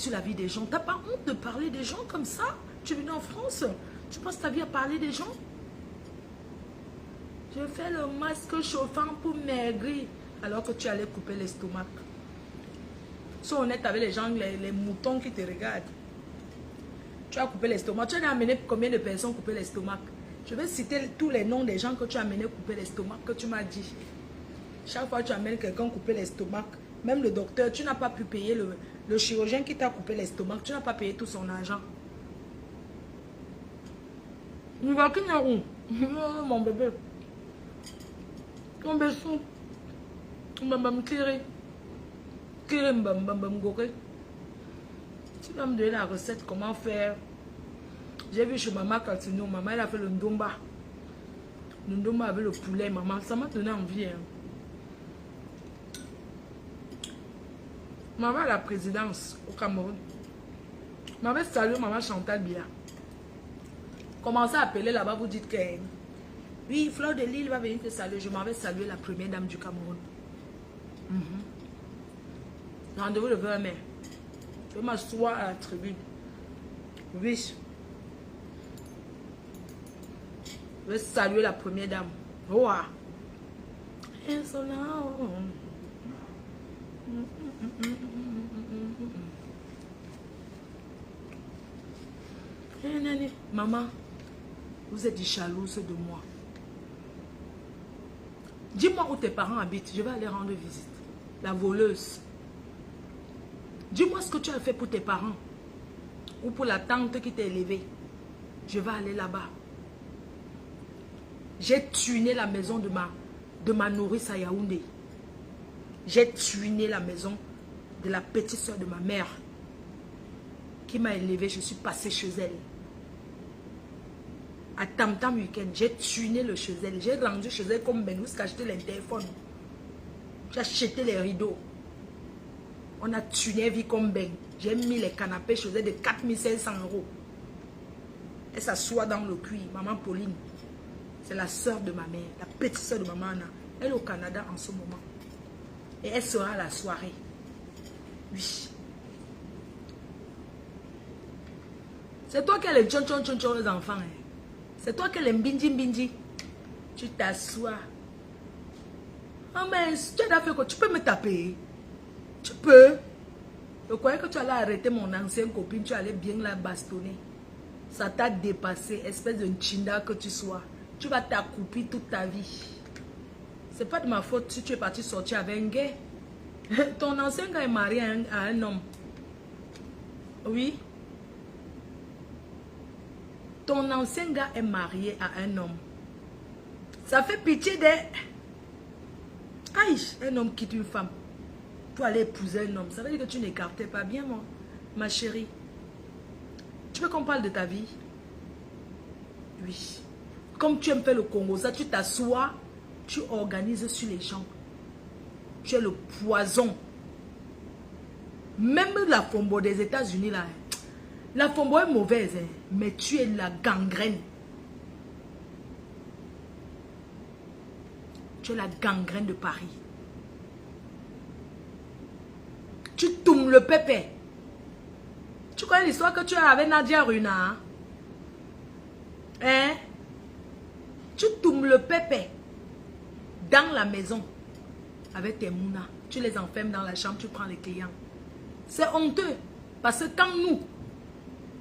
sur la vie des gens. Tu n'as pas honte de parler des gens comme ça? Tu es venu en France, tu passes ta vie à parler des gens? Je fais le masque chauffant pour maigrir. Alors que tu allais couper l'estomac. Sois honnête avec les gens, les moutons qui te regardent. Tu as coupé l'estomac. Tu as amené combien de personnes couper l'estomac? Je vais citer tous les noms des gens que tu as amené couper l'estomac, que tu m'as dit. Chaque fois que tu amènes quelqu'un couper l'estomac, même le docteur, tu n'as pas pu payer le chirurgien qui t'a coupé l'estomac, tu n'as pas payé tout son argent. Il va qui n'a où? Mon bébé. Mon bébé. Tu vas me tirer. Tu vas me donner la recette, comment faire. J'ai vu chez maman Katino, maman elle a fait le ndomba. Le ndomba avec le poulet, maman, ça m'a donné envie. Hein. Maman a la présidence au Cameroun. Maman salue maman Chantal Bila. Commencez à appeler là-bas, vous dites que oui, Fleur de Lille va venir te saluer. Je m'avais salué la première dame du Cameroun. Rendez-vous le 20 mai. Je m'assois à la tribune. Oui. Je vais saluer la première dame. Wow. Elles sont là. Maman, vous êtes jalouse de moi. Dis-moi où tes parents habitent. Je vais aller rendre visite. La voleuse. Dis-moi ce que tu as fait pour tes parents. Ou pour la tante qui t'a élevée. Je vais aller là-bas. J'ai tué la maison de ma nourrice à Yaoundé. J'ai tué la maison de la petite soeur de ma mère. Qui m'a élevée. Je suis passée chez elle. À Tam Tam Week-end, j'ai tué le chez elle. J'ai rendu chez elle comme Ben jusqu'à acheter les téléphones. J'ai acheté les rideaux. On a tué vie comme Ben. J'ai mis les canapés chez elle de 4500 €. Elle s'assoit dans le cuir. Maman Pauline, c'est la soeur de ma mère, la petite soeur de maman Anna. Elle est au Canada en ce moment. Et elle sera à la soirée. Oui. C'est toi qui as les tchon les enfants. Hein. C'est toi qui as les mbindi. Tu t'assois. Oh mais tu as fait quoi? Tu peux me taper. Tu peux. Je croyais que tu allais arrêter mon ancienne copine. Tu allais bien la bastonner. Ça t'a dépassé. Espèce de chinda que tu sois. Tu vas t'accroupir toute ta vie. C'est pas de ma faute si tu es parti sortir avec un gars. Ton ancien gars est marié à un homme. Oui. Ton ancien gars est marié à un homme. Ça fait pitié de... Aïe, un homme quitte une femme pour aller épouser un homme. Ça veut dire que tu n'écartais pas bien, moi, ma chérie. Tu veux qu'on parle de ta vie? Oui. Comme tu aimes faire le Congo, ça, tu t'assois, tu organises sur les gens. Tu es le poison. Même la fombo des États-Unis, là, la fombo est mauvaise, hein, mais tu es la gangrène. Tu es la gangrène de Paris. Tu tombes le pépé. Tu connais l'histoire que tu as avec Nadia Runa? Hein? Tu tombes le pépé dans la maison avec tes mounas. Tu les enfermes dans la chambre, tu prends les clients. C'est honteux. Parce que quand nous,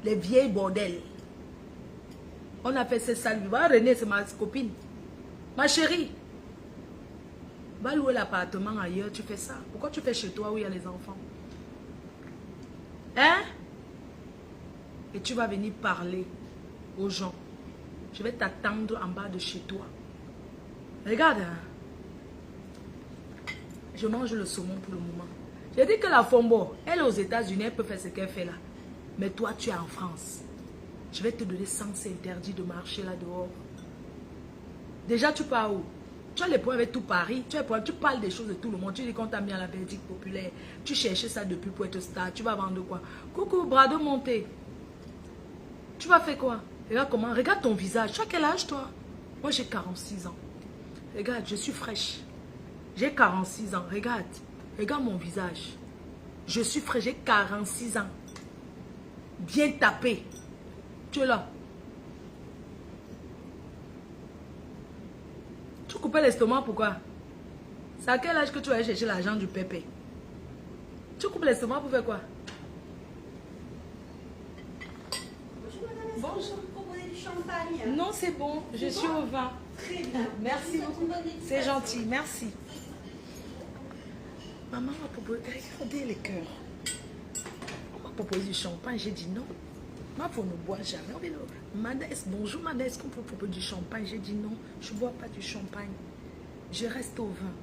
les vieilles bordels, on a fait ces salles. René, c'est ma copine. Ma chérie. Va louer l'appartement ailleurs, tu fais ça. Pourquoi tu fais chez toi où il y a les enfants? Hein? Et tu vas venir parler aux gens. Je vais t'attendre en bas de chez toi. Regarde. Hein? Je mange le saumon pour le moment. J'ai dit que la fombo, elle aux États-Unis, elle peut faire ce qu'elle fait là. Mais toi, tu es en France. Je vais te donner sens interdit de marcher là dehors. Déjà, tu pars où? Tu as les points avec tout Paris. Tu parles des choses de tout le monde. Tu dis qu'on t'a mis à la Belgique populaire. Tu cherchais ça depuis pour être star. Tu vas vendre quoi? Coucou, bras de montée. Tu vas faire quoi? Regarde comment. Regarde ton visage. Tu as quel âge toi? Moi, j'ai 46 ans. Regarde, je suis fraîche. J'ai 46 ans. Regarde. Regarde mon visage. Je suis fraîche. J'ai 46 ans. Bien tapé. Tu es là. Tu coupais l'estomac, pourquoi? C'est à quel âge que tu vas aller chercher l'argent du pépé? Tu coupes l'estomac pour faire quoi? Bonjour. Non, c'est bon. Je suis au vin. Très bien. Merci beaucoup. C'est gentil. Merci. Maman m'a proposé. Regardez les cœurs. On m'a proposé du champagne. J'ai dit non. Moi, faut ne boire jamais. Manès, bonjour Manès. Est-ce qu'on peut proposer du champagne? J'ai dit non. Je ne bois pas du champagne. Je reste au vin.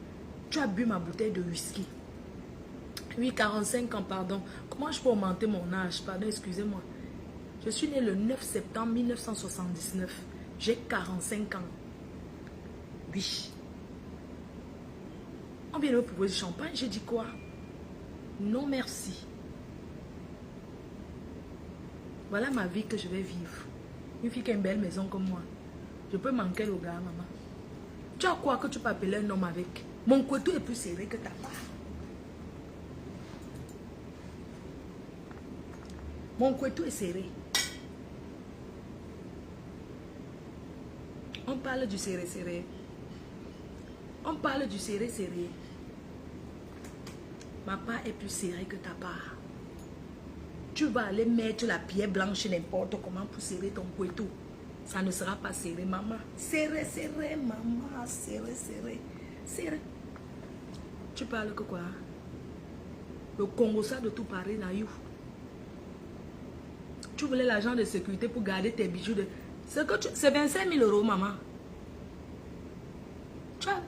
Tu as bu ma bouteille de whisky. Oui, 45 ans, pardon. Comment je peux augmenter mon âge? Pardon, excusez-moi. Je suis né le 9 septembre 1979. J'ai 45 ans. Oui. On vient de me proposer du champagne. J'ai dit quoi? Non, merci. Voilà ma vie que je vais vivre. Une fille qui a une belle maison comme moi. Je peux manquer le gars, maman. Tu as quoi que tu peux appeler un homme avec? Mon couteau est plus serré que ta part. Mon couteau est serré. On parle du serré-serré. On parle du serré-serré. Ma part est plus serrée que ta part. Tu vas aller mettre la pierre blanche n'importe comment pour serrer ton couteau. Ça ne sera pas serré, maman. Serré, serré, maman. Serré, serré. Serré. Tu parles que quoi? Le Congo, ça de tout Paris, naïf. Tu voulais l'argent de sécurité pour garder tes bijoux de... C'est 25 000 euros, maman. Tu as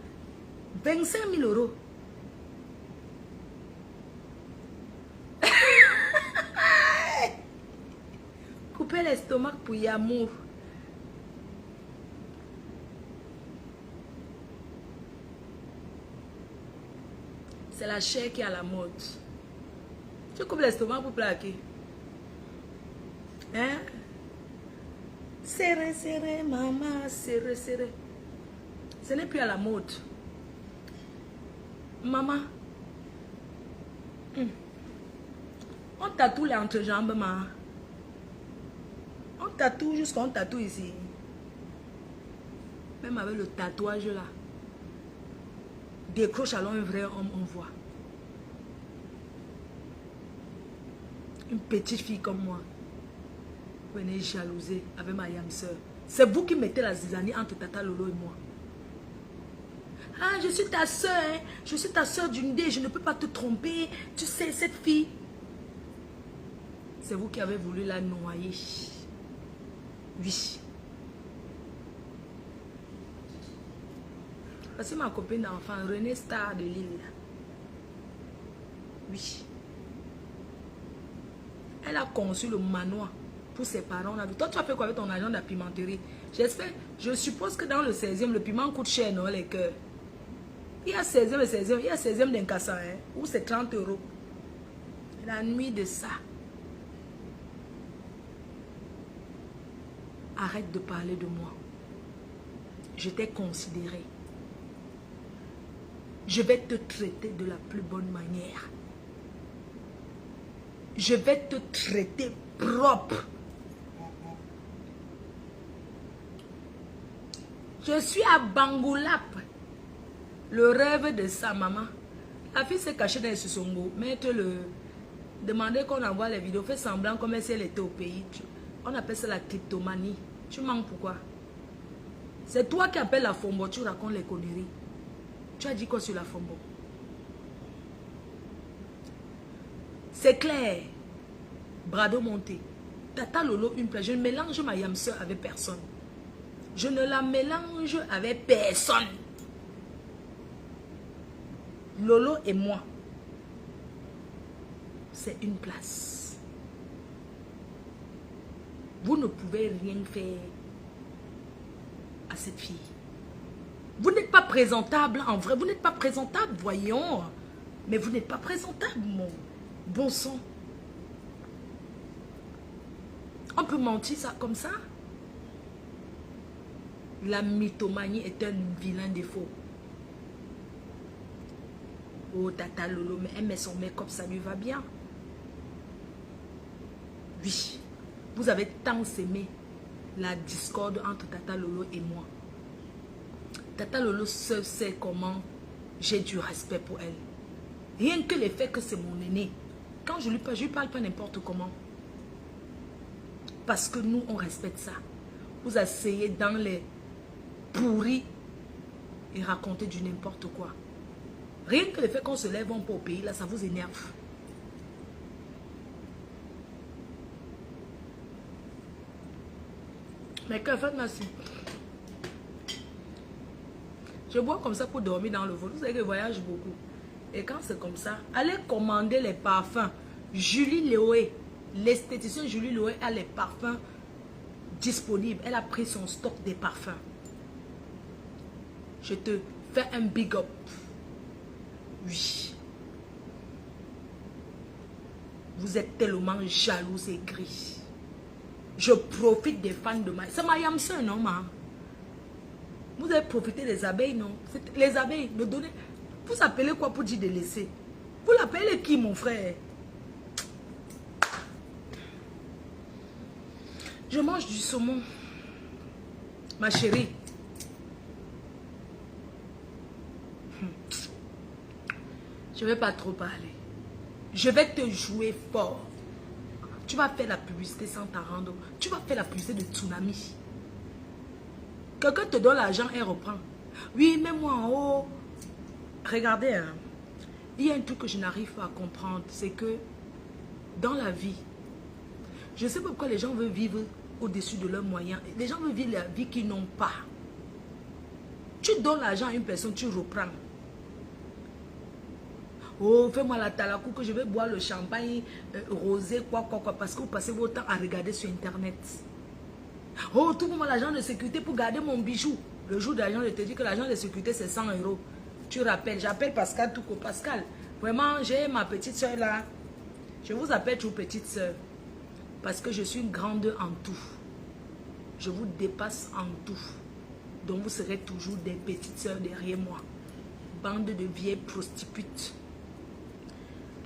25 000 euros. Couper l'estomac pour y amour. C'est la chair qui est à la mode. Tu coupes l'estomac pour plaquer. Hein? Serré, serré, maman, serré, serré. Ce n'est plus à la mode. Maman. On tatoue les entrejambes, maman. On tatoue jusqu'on tatoue ici. Même avec le tatouage là. Décroche alors un vrai homme, on voit. Une petite fille comme moi. Venez jalouser avec ma yam soeur. C'est vous qui mettez la zizanie entre Tata Lolo et moi. Ah, je suis ta soeur, hein? Je suis ta soeur d'une dé, je ne peux pas te tromper. Tu sais, cette fille. C'est vous qui avez voulu la noyer. Oui. C'est ma copine d'enfant, Renée Star de Lille. Oui. Elle a conçu le manoir pour ses parents. Toi, tu as fait quoi avec ton agent de la pimenterie? J'espère, je suppose que dans le 16e, le piment coûte cher, non, les cœurs. Il y a 16e et 16e, il y a 16e d'un cassin, hein, où c'est 30 euros. La nuit de ça. Arrête de parler de moi. Je t'ai considéré. Je vais te traiter de la plus bonne manière. Je vais te traiter propre. Je suis à Bangoulap. Le rêve de sa maman. La fille s'est cachée dans les Sissongo. Demandez qu'on envoie les vidéos. Fait semblant comme si elle était au pays. On appelle ça la kleptomanie. Tu manques pourquoi? C'est toi qui appelles la Fombo. Tu racontes les conneries. Tu as dit quoi sur la Fombo? C'est clair. Brado monté. Tata Lolo, une place. Je ne mélange ma yam soeur avec personne. Je ne la mélange avec personne. Lolo et moi. C'est une place. Vous ne pouvez rien faire à cette fille. Vous n'êtes pas présentable en vrai. Vous n'êtes pas présentable, voyons. Mais vous n'êtes pas présentable, mon bon sang. On peut mentir ça comme ça? La mythomanie est un vilain défaut. Oh, Tata Lolo, mais elle met son make-up, ça lui va bien. Oui, vous avez tant sémé la discorde entre Tata Lolo et moi. Tata Lolo seule sait comment j'ai du respect pour elle. Rien que le fait que c'est mon aîné. Quand je lui parle pas n'importe comment. Parce que nous, on respecte ça. Vous asseyez dans les pourris et raconter du n'importe quoi. Rien que le fait qu'on se lève un peu au pays, là, ça vous énerve. Mais que faites merci. Je bois comme ça pour dormir dans le vol. Vous savez que je voyage beaucoup. Et quand c'est comme ça, allez commander les parfums. Julie Léoé, l'esthéticienne Julie Léoé a les parfums disponibles. Elle a pris son stock des parfums. Je te fais un big up. Oui. Vous êtes tellement jaloux et gris. Je profite des fans de ma... C'est ma yamse, non, ma? Vous avez profité des abeilles, non? Les abeilles, me donnez... Vous appelez quoi pour dire de laisser? Vous l'appelez qui, mon frère? Je mange du saumon. Ma chérie. Je ne vais pas trop parler. Je vais te jouer fort. Tu vas faire la publicité sans t'en rendre. Tu vas faire la publicité de Tsunami. Quelqu'un te donne l'argent et reprend. Oui, mais moi en haut. Regardez, hein, il y a un truc que je n'arrive pas à comprendre. C'est que dans la vie, je ne sais pas pourquoi les gens veulent vivre au-dessus de leurs moyens. Les gens veulent vivre la vie qu'ils n'ont pas. Tu donnes l'argent à une personne, tu reprends. Oh, fais-moi la talakou que je vais boire le champagne rosé, quoi, parce que vous passez votre temps à regarder sur Internet. Oh, trouve-moi l'agent de sécurité pour garder mon bijou. Le jour de l'agent, je te dis que l'agent de sécurité, c'est 100 €. Tu rappelles, j'appelle Pascal Touko. Pascal, vraiment, j'ai ma petite soeur là. Je vous appelle toujours petite soeur. Parce que je suis une grande en tout. Je vous dépasse en tout. Donc vous serez toujours des petites soeurs derrière moi. Bande de vieilles prostituées.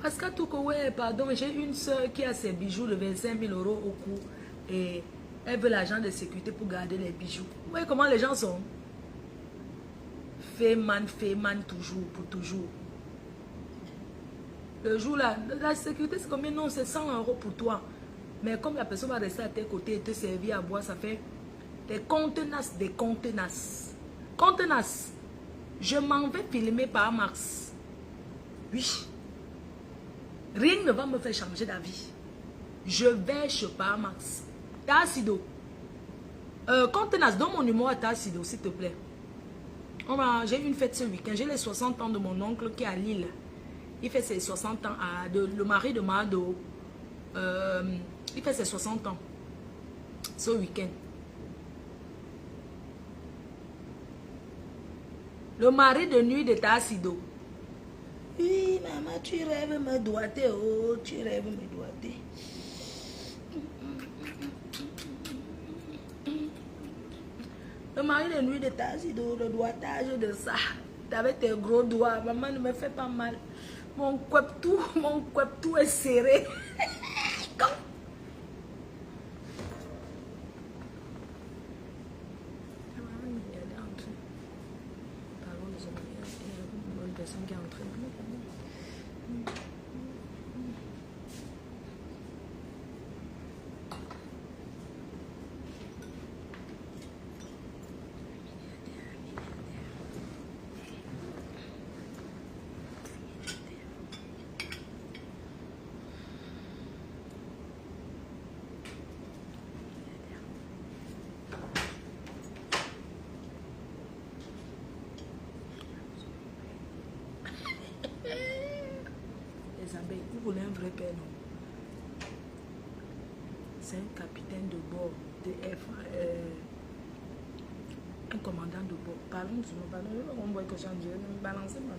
Pascal Touko, ouais, pardon, j'ai une soeur qui a ses bijoux de 25 000 € au cou. Et elle veut l'agent de sécurité pour garder les bijoux. Vous voyez comment les gens sont? Fait man, toujours, pour toujours. Le jour là, la sécurité c'est combien? Non, c'est 100 € pour toi. Mais comme la personne va rester à tes côtés et te servir à boire, ça fait des contenances, des contenances. Contenances. Je m'en vais filmer par Mars. Oui. Rien ne va me faire changer d'avis. Je vais chez par Mars. Tassido. Contenance, donne mon numéro à Tassido, s'il te plaît. J'ai une fête ce week-end. J'ai les 60 ans de mon oncle qui est à Lille. Il fait ses 60 ans. Le mari de Mado. Il fait ses 60 ans. Ce week-end. Le mari de nuit de Tassido. Oui, maman, tu rêves me doigter. Oh, tu rêves me doigter. Le mari de nuit de Tassido, le doigtage de ça. Avec tes gros doigts, maman ne me fait pas mal. Mon couep tout est serré. Qui est en train de... Vous voulez un vrai père, non? C'est un capitaine de bord de un commandant de bord. Parlons, on voit que j'en dirais, balancez-moi.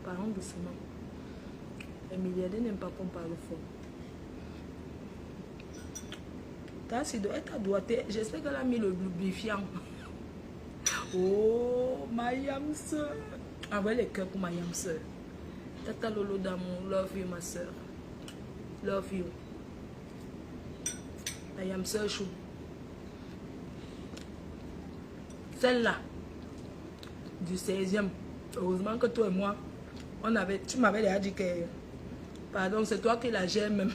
Parlons doucement. Les milliardaires n'aiment pas qu'on parle fort. Elle t'a doigté. J'espère qu'elle a mis le lubrifiant. Oh, ma yam soeur. Envoyez les cœurs pour ma yam soeur. Tata Lolo d'amour, love you ma soeur. Love you. Ma yam soeur chou. Celle-là, du 16e. Heureusement que toi et moi, tu m'avais déjà dit que, pardon, c'est toi qui la gères même.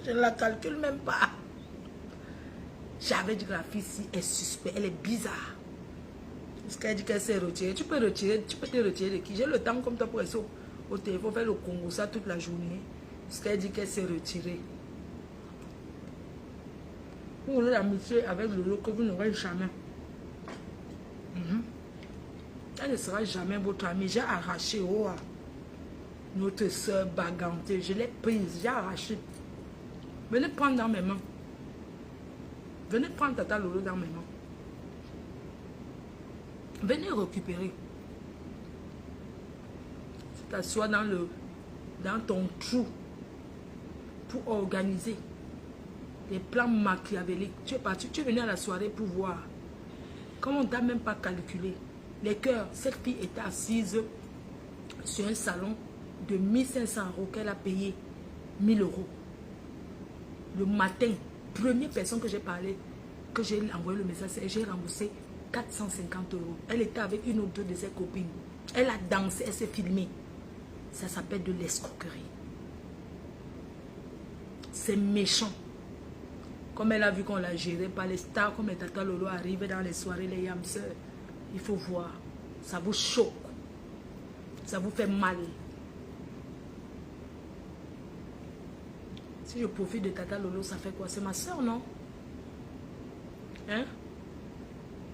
Je ne la calcule même pas. J'avais dit que la fille ici est suspecte, elle est bizarre. Parce qu'elle dit qu'elle s'est retirée. Tu peux te retirer de qui? J'ai le temps comme toi pour rester au téléphone, faire le Congo, ça toute la journée. Parce qu'elle dit qu'elle s'est retirée. Vous voulez l'amitié avec le lot que vous n'aurez jamais. Elle ne sera jamais votre amie. J'ai arraché notre soeur bagantée. Je l'ai prise, j'ai arraché. Venez prendre dans mes mains. Venez prendre Tata Lolo dans mes mains. Venez récupérer. Tu t'assois dans ton trou pour organiser des plans machiavéliques. Tu es parti, tu es venu à la soirée pour voir. Comme on ne t'a même pas calculé. Les cœurs, cette fille était assise sur un salon de 1500 € qu'elle a payé 1000 €. Le matin, première personne que j'ai parlé, que j'ai envoyé le message, j'ai remboursé 450 €. Elle était avec une autre de ses copines. Elle a dansé, elle s'est filmée. Ça s'appelle de l'escroquerie. C'est méchant. Comme elle a vu qu'on l'a géré par les stars, comme les Tata Lolo arrivent dans les soirées, les yamseurs. Il faut voir. Ça vous choque. Ça vous fait mal. Si je profite de Tata Lolo, ça fait quoi? C'est ma soeur, non? Hein?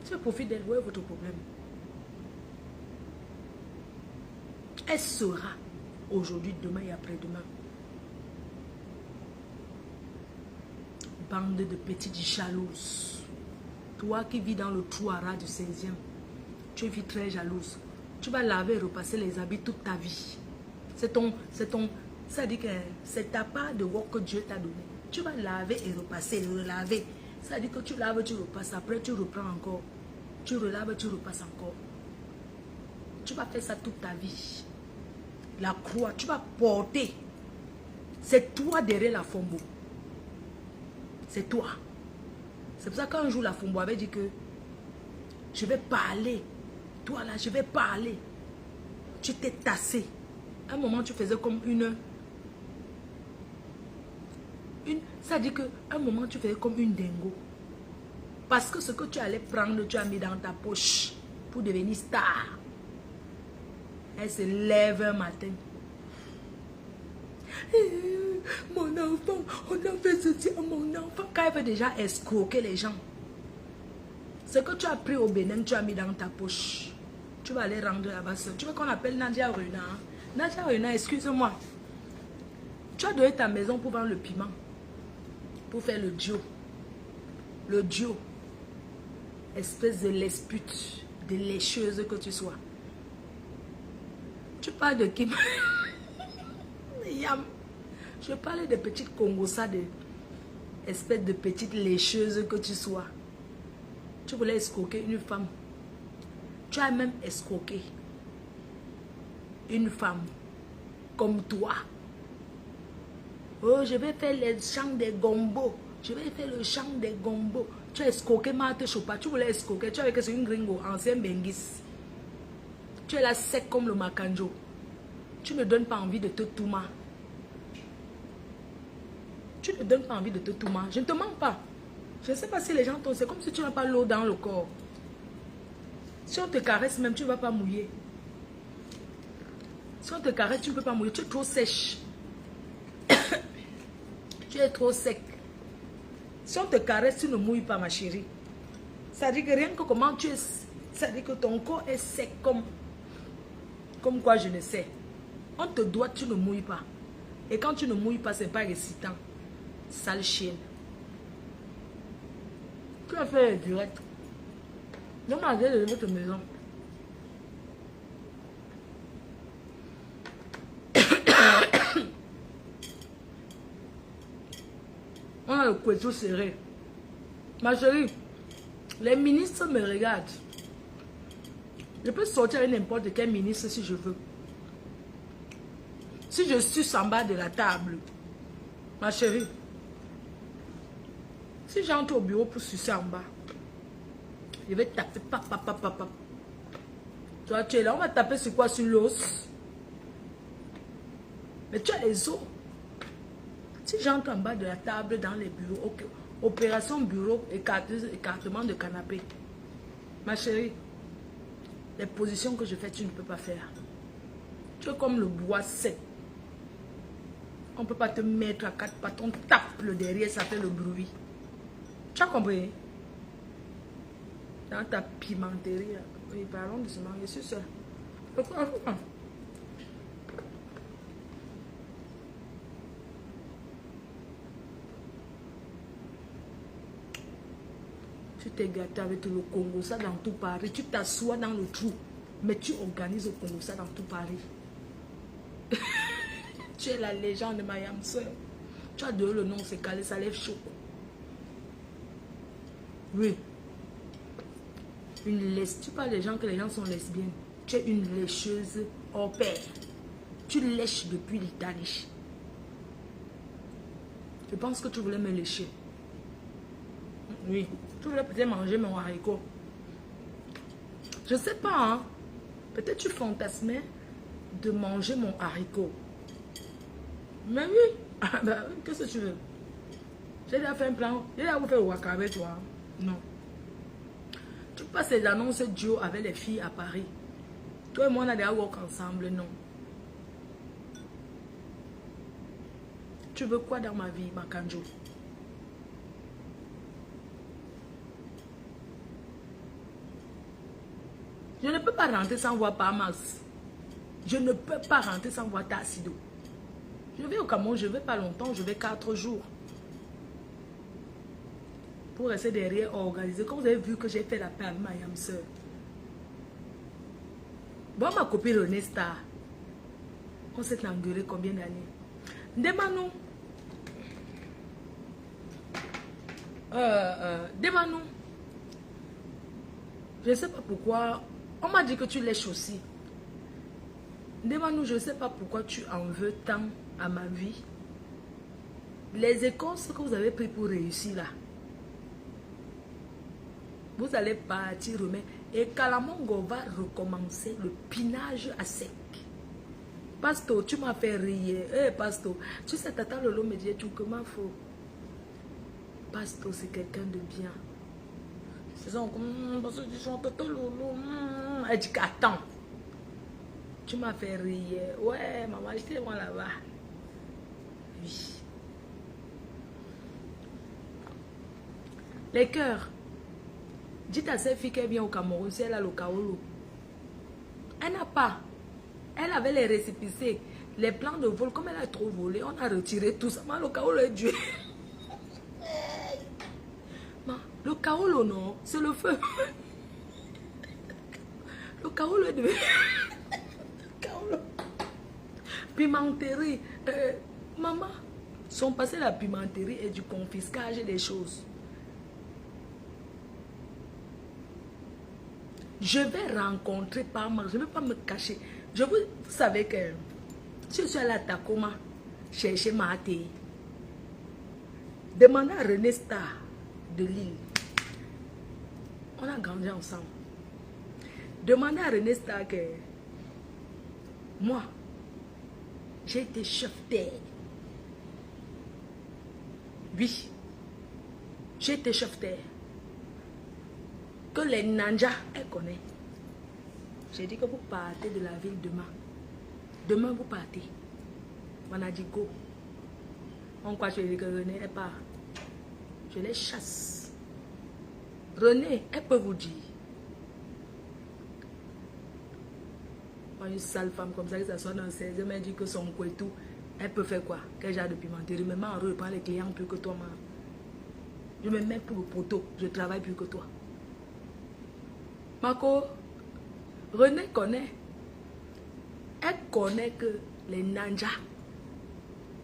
Si je profite d'elle, où est votre problème? Elle sera aujourd'hui, demain et après-demain. Bande de petites jalouses. Toi qui vis dans le trou à ras du 16e, tu es une fille très jalouse. Tu vas laver et repasser les habits toute ta vie. Ça dit que c'est ta part de work que Dieu t'a donné. Tu vas laver et repasser, relaver. Ça dit que tu laves, tu repasses. Après, tu reprends encore. Tu relaves, tu repasses encore. Tu vas faire ça toute ta vie. La croix, tu vas porter. C'est toi derrière la fombo. C'est toi. C'est pour ça qu'un jour, la fombo avait dit que je vais parler. Toi là, je vais parler. Tu t'es tassé. À un moment, tu faisais comme ça dit que à un moment, tu faisais comme une dingo. Parce que ce que tu allais prendre, tu as mis dans ta poche pour devenir star. Elle se lève un matin. Mon enfant, on a fait ceci à mon enfant. Quand elle veut déjà escroquer les gens. Ce que tu as pris au Bénin, tu as mis dans ta poche. Tu vas aller rendre là-bas. Tu veux qu'on appelle Nadia Rena? Nadia Rena, excuse-moi. Tu as donné ta maison pour vendre le piment. Pour faire le Dio. Le Dio. Espèce de lespute, de lécheuse que tu sois. Tu parles de qui? Yam. Je parlais de petites Congosa, de espèce de petite lécheuse que tu sois. Tu voulais escroquer une femme. Tu as même escroqué une femme comme toi. Oh, je vais faire les chants des gombos. Je vais faire le chant des gombos. Tu as escroqué Marthe Chopa. Tu voulais escroquer. Tu avais que c'est une gringo, ancien Benguis. Tu es là sec comme le Makanjo. Tu ne donnes pas envie de te touma. Tu ne donnes pas envie de te touma. Je ne te mens pas. Je ne sais pas si les gens t'ont... C'est comme si tu n'as pas l'eau dans le corps. Si on te caresse même, tu ne vas pas mouiller. Si on te caresse, tu ne peux pas mouiller. Tu es trop sèche. Tu es trop sec. Si on te caresse, tu ne mouilles pas, ma chérie. Ça dit que rien que comment tu es... Ça dit que ton corps est sec comme quoi je ne sais. On te doit, tu ne mouilles pas. Et quand tu ne mouilles pas, ce n'est pas excitant. Sale chienne. Tu as fait direct. Non, mais de votre maison. On a le couteau serré. Ma chérie, les ministres me regardent. Je peux sortir avec n'importe quel ministre si je veux. Si je suis en bas de la table, ma chérie, si j'entre au bureau pour sucer en bas, je vais taper, papa. Toi, tu es là, on va taper sur quoi? Sur l'os. Mais tu as les os. Si j'entre en bas de la table dans les bureaux, ok, opération bureau, écartement de canapé. Ma chérie, les positions que je fais, tu ne peux pas faire. Tu es comme le bois sec. On ne peut pas te mettre à quatre pattes, on tape le derrière, ça fait le bruit. Tu as compris? Dans ta pimenterie. Oui, parlons doucement, je suis seule. Tu t'es gâté avec le Congo, ça dans tout Paris. Tu t'assois dans le trou, mais tu organises au Congo, ça dans tout Paris. Tu es la légende de ma yam soeur. Tu as donné le nom, c'est calé, ça lève chaud. Oui. Une laisse. Tu parles des gens que les gens sont lesbiennes. Tu es une lécheuse hors pair. Tu lèches depuis l'Italie. Je pense que tu voulais me lécher. Oui. Tu voulais peut-être manger mon haricot. Je sais pas, hein. Peut-être tu fantasmais de manger mon haricot. Mais oui. Ah, bah, qu'est-ce que tu veux? J'ai déjà fait un plan. J'ai déjà fait waka avec toi. Non. Tu passes les annonces duo avec les filles à Paris. Toi et moi, on a déjà walk ensemble. Non. Tu veux quoi dans ma vie, Makanjo? Je ne peux pas rentrer sans voir Parmas. Je ne peux pas rentrer sans voir Tassido. Je vais au Cameroun, je ne vais pas longtemps, je vais 4 jours. Pour rester derrière, organiser. Comme vous avez vu que j'ai fait la paix avec ma yam soeur. Bon, ma copine René Star. On s'est engueulé combien d'années? Demande-nous. Demande-nous. Je ne sais pas pourquoi. On m'a dit que tu lèches aussi. Demande-nous, je ne sais pas pourquoi tu en veux tant à ma vie. Les écoles que vous avez pris pour réussir là. Vous allez partir, mais et Kalamongo va recommencer le pinage à sec. Pasteur, tu m'as fait rire. Eh, Pasteur, tu sais, Tata Lolo me dit, tu comment faut. Pasteur, c'est quelqu'un de bien. C'est ça, parce que tu chantes Tata Lolo. Elle dit qu'attends. Tu m'as fait rire. Ouais, maman, j'étais moi là-bas. Oui. Les cœurs. Dites à cette fille qu'elle vient au Cameroun si elle a le kaolo. Elle n'a pas. Elle avait les récépissés, les plans de vol. Comme elle a trop volé, on a retiré tout ça. Mais le kaolo est Dieu. Le kaolo, non, c'est le feu. Le kaolo est de... Pimenterie. Maman, son passé la pimenterie et du confiscage des choses. Je vais rencontrer Parma, je ne vais pas me cacher. Vous savez que si je suis allée à Takoma chercher ma ATI, demandez à René Star de Lille. On a grandi ensemble. Demandez à René Star que moi, j'ai été chef d'air. Oui, j'ai été chef d'air. Que les Nanja, elle connaît. J'ai dit que vous partez de la ville demain. Demain, vous partez. On a dit go. On croit que René, elle part. Je les chasse. René, elle peut vous dire. Une sale femme comme ça, qui s'assoit dans 16 ans, elle dit que son couetou, elle peut faire quoi? Quel genre de pimenterie? Mais moi, je prends les clients plus que toi. Je me mets pour le poteau. Je travaille plus que toi. Marco, René connaît. Elle connaît que les Nanja,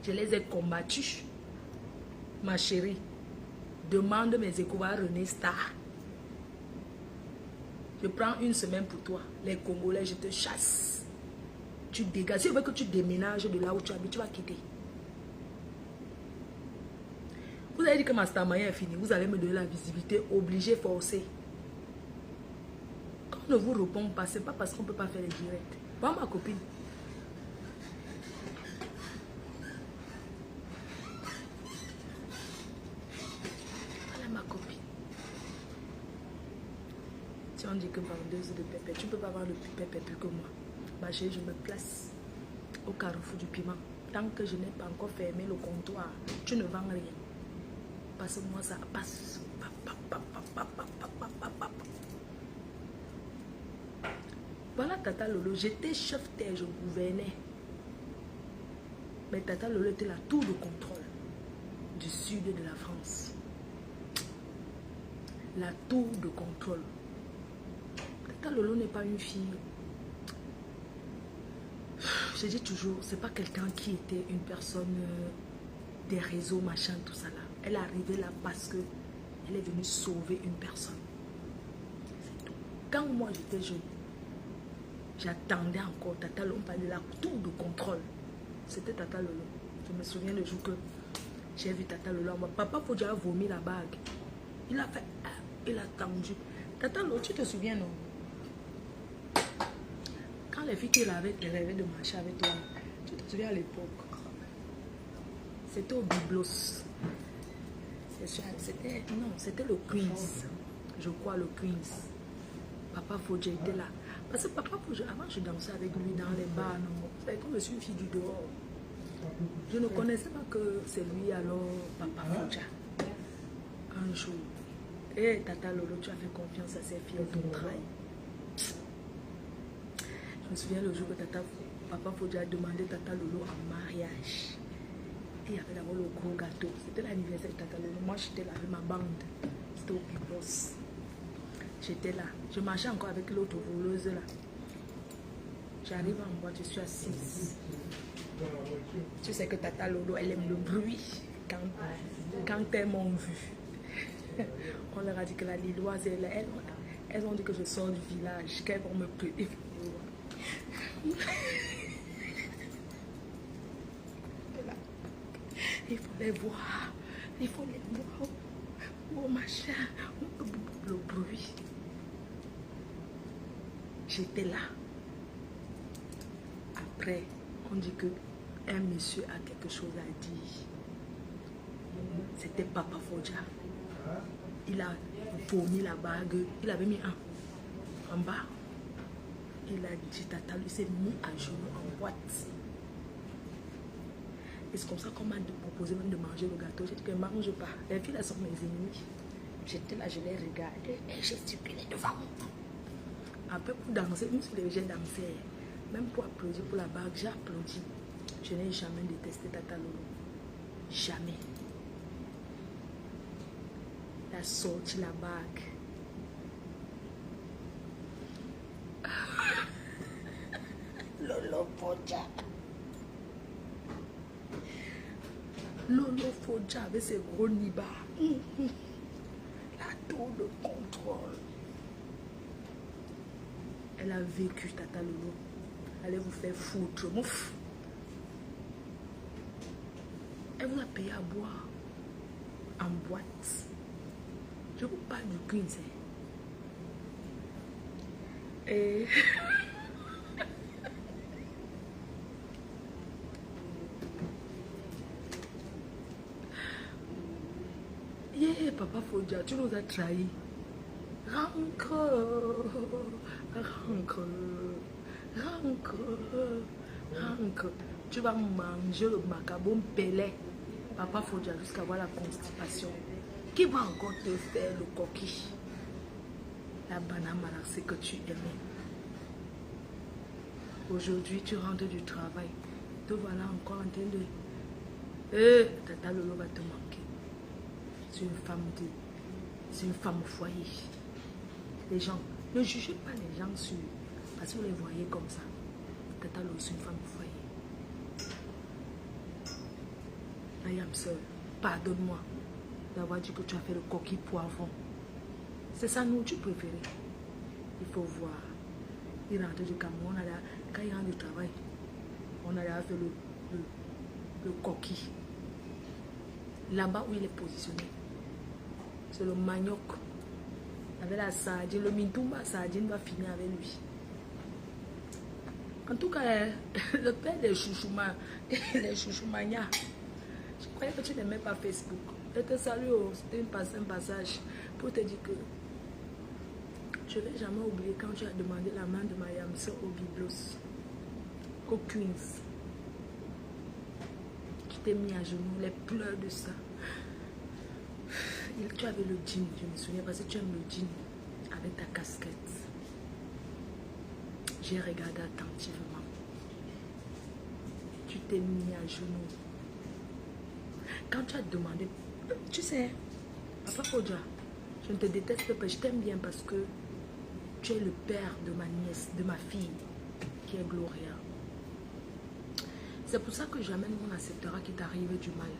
je les ai combattus. Ma chérie, demande mes échos à René Star. Je prends une semaine pour toi. Les Congolais, je te chasse. Tu dégages. Si je veux que tu déménages de là où tu habites, tu vas quitter. Vous avez dit que ma stamaya est finie. Vous allez me donner la visibilité obligée, forcée. Quand on ne vous répond pas, ce n'est pas parce qu'on ne peut pas faire les directs. Voilà ma copine. Voilà ma copine. Si on dit que vendeuse de pépé, tu ne peux pas vendre le pépé plus que moi. Ma chérie, je me place au carrefour du piment. Tant que je n'ai pas encore fermé le comptoir, tu ne vends rien. Parce que moi, ça passe. Voilà Tata Lolo, j'étais chef terre, je gouvernais. Mais Tata Lolo était la tour de contrôle du sud de la France. La tour de contrôle. Tata Lolo n'est pas une fille. Je dis toujours, c'est pas quelqu'un qui était une personne des réseaux, machin, tout ça là. Elle est arrivée là parce que elle est venue sauver une personne. C'est tout. Quand moi j'étais jeune, j'attendais encore Tata Lolo, on parlait de la tour de contrôle. C'était Tata Lolo. Je me souviens le jour que j'ai vu Tata Lolo. Papa Fodja a vomi la bague. Il a fait, il a tendu. Tata Lolo, tu te souviens non? Quand les filles qui rêvaient de marcher avec toi, tu te souviens à l'époque? C'était au Biblos. C'était le Queens. Je crois le Queens. Papa Fodja était là. Parce que Papa Fodja, avant je dansais avec lui dans les bars. Vous savez, comme je suis une fille du dehors. Je ne connaissais pas que c'est lui alors, Papa Fodja. Un jour. Et Tata Lolo, tu as fait confiance à ces filles de ton travail. Je me souviens le jour que Papa Fodja a demandé Tata Lolo en mariage. Et il y avait d'abord le gros gâteau. C'était l'anniversaire de Tata Lolo. Moi, j'étais là avec ma bande. C'était au Biblos. J'étais là. Je marchais encore avec l'autre voleuse là. J'arrive en boîte, je suis assise. Tu sais que Tata Lolo, elle aime le bruit quand elles m'ont vu. On leur a dit que la Lilloise, elles ont dit que je sors du village, qu'elles vont me prier. Il faut les voir. Il faut les voir. Oh machin. Le bruit. J'étais là. Après, on dit que un monsieur a quelque chose à dire. C'était Papa Fodja. Il a vomi la bague. Il avait mis un en bas. Il a dit Tata, il s'est mis à genoux en boîte. Et c'est comme ça qu'on m'a proposé même de manger le gâteau. J'ai dit que ne mange pas. Les filles, elles sont mes ennemies. J'étais là, je les regardais et j'ai stipulé devant moi. Après, pour danser, même si j'ai dansé, même pour applaudir pour la bague, j'ai applaudi. Je n'ai jamais détesté Tata Lolo. Jamais. Il a sorti la bague. Lolo Fodja. Lolo Fodja avec ses gros nibas. La tour de contrôle. Elle a vécu Tata Lolo. Allez vous faire foutre. Mouf. Elle vous a payé à boire. En boîte. Je vous parle du Queens. Et... yeah, Papa Fodja, tu nous as trahis. Rancre. Tu vas manger le macabon pelé. Papa Fodja jusqu'à avoir la constipation. Qui va encore te faire le coquille? La banane malaxée que tu aimais. Aujourd'hui, tu rentres du travail. Te voilà encore en train de... Tata Lolo va te manquer. C'est une femme de... C'est une femme au foyer. Les gens, ne jugez pas les gens sur... Parce que vous les voyez comme ça. Tata Lolo, c'est une femme au foyer. Ayam sœur, pardonne-moi d'avoir dit que tu as fait le coquille poivron. C'est sa nourriture préférée. Il faut voir. Il rentre du Cameroun, quand il rentre du travail, on a fait le coquille. Là-bas où il est positionné, c'est le manioc. Avec la sardine, le mintumba sardine va finir avec lui. En tout cas, le père des chouchoumania, je croyais que tu n'aimais pas Facebook. Je te salue, c'était un passage pour te dire que je ne vais jamais oublier quand tu as demandé la main de Mariam Soeur au Biblos, au Queens. Tu t'es mis à genoux, les pleurs de ça. Tu avais le jean, je me souviens, parce que tu aimes le jean avec ta casquette. J'ai regardé attentivement. Tu t'es mis à genoux. Quand tu as demandé, tu sais, Papa Kodja, je ne te déteste pas, je t'aime bien parce que tu es le père de ma nièce, de ma fille, qui est Gloria. C'est pour ça que jamais on acceptera qu'il t'arrive du mal.